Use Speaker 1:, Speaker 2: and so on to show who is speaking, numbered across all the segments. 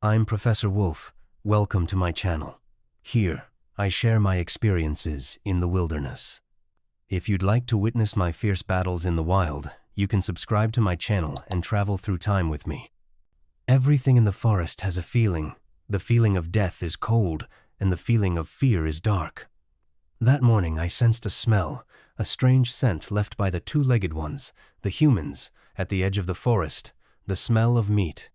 Speaker 1: I'm Professor Wolf. Welcome to my channel. Here, I share my experiences in the wilderness. If you'd like to witness my fierce battles in the wild, you can subscribe to my channel and travel through time with me. Everything in the forest has a feeling. The feeling of death is cold, and the feeling of fear is dark. That morning I sensed a smell, a strange scent left by the two-legged ones, the humans, at the edge of the forest, the smell of meat.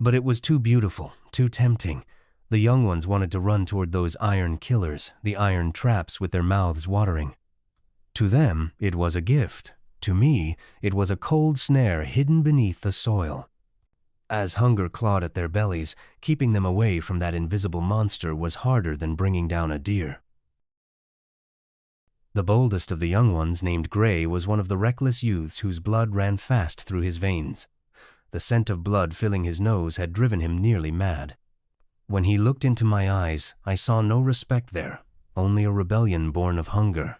Speaker 1: But it was too beautiful, too tempting. The young ones wanted to run toward those iron killers, the iron traps with their mouths watering. To them, it was a gift. To me, it was a cold snare hidden beneath the soil. As hunger clawed at their bellies, keeping them away from that invisible monster was harder than bringing down a deer. The boldest of the young ones, named Gray, was one of the reckless youths whose blood ran fast through his veins. The scent of blood filling his nose had driven him nearly mad. When he looked into my eyes, I saw no respect there, only a rebellion born of hunger.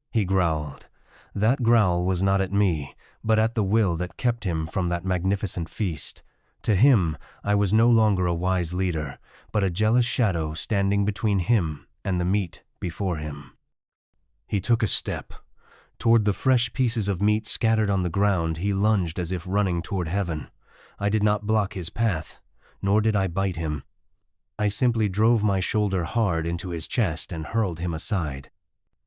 Speaker 1: He growled. That growl was not at me, but at the will that kept him from that magnificent feast. To him, I was no longer a wise leader, but a jealous shadow standing between him and the meat before him. He took a step. Toward the fresh pieces of meat scattered on the ground, he lunged as if running toward heaven. I did not block his path, nor did I bite him. I simply drove my shoulder hard into his chest and hurled him aside.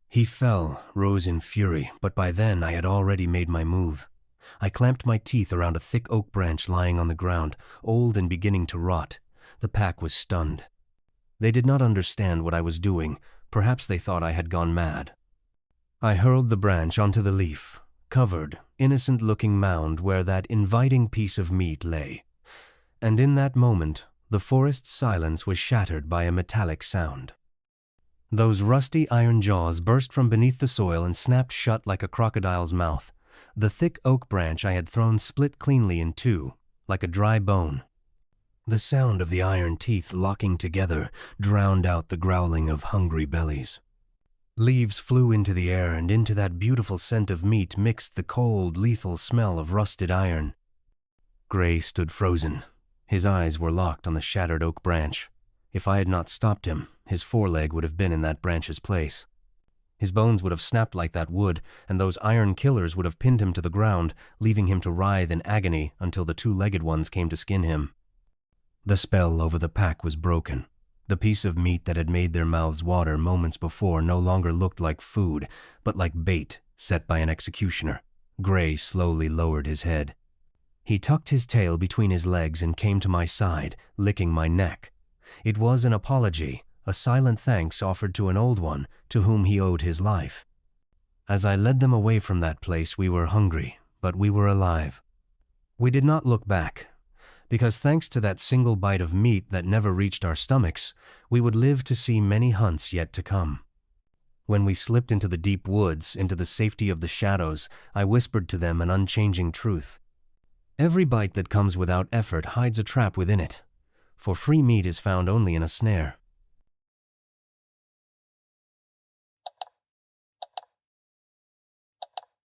Speaker 1: He fell, rose in fury, but by then I had already made my move. I clamped my teeth around a thick oak branch lying on the ground, old and beginning to rot. The pack was stunned. They did not understand what I was doing. Perhaps they thought I had gone mad. I hurled the branch onto the leaf, covered, innocent-looking mound where that inviting piece of meat lay. And in that moment, the forest's silence was shattered by a metallic sound. Those rusty iron jaws burst from beneath the soil and snapped shut like a crocodile's mouth. The thick oak branch I had thrown split cleanly in two, like a dry bone. The sound of the iron teeth locking together drowned out the growling of hungry bellies. Leaves flew into the air, and into that beautiful scent of meat mixed the cold, lethal smell of rusted iron. Gray stood frozen. His eyes were locked on the shattered oak branch. If I had not stopped him, his foreleg would have been in that branch's place. His bones would have snapped like that wood, and those iron killers would have pinned him to the ground, leaving him to writhe in agony until the two-legged ones came to skin him. The spell over the pack was broken. The piece of meat that had made their mouths water moments before no longer looked like food, but like bait set by an executioner. Gray slowly lowered his head. He tucked his tail between his legs and came to my side, licking my neck. It was an apology, a silent thanks offered to an old one to whom he owed his life. As I led them away from that place, we were hungry, but we were alive. We did not look back, because thanks to that single bite of meat that never reached our stomachs, we would live to see many hunts yet to come. When we slipped into the deep woods, into the safety of the shadows, I whispered to them an unchanging truth. Every bite that comes without effort hides a trap within it, for free meat is found only in a snare.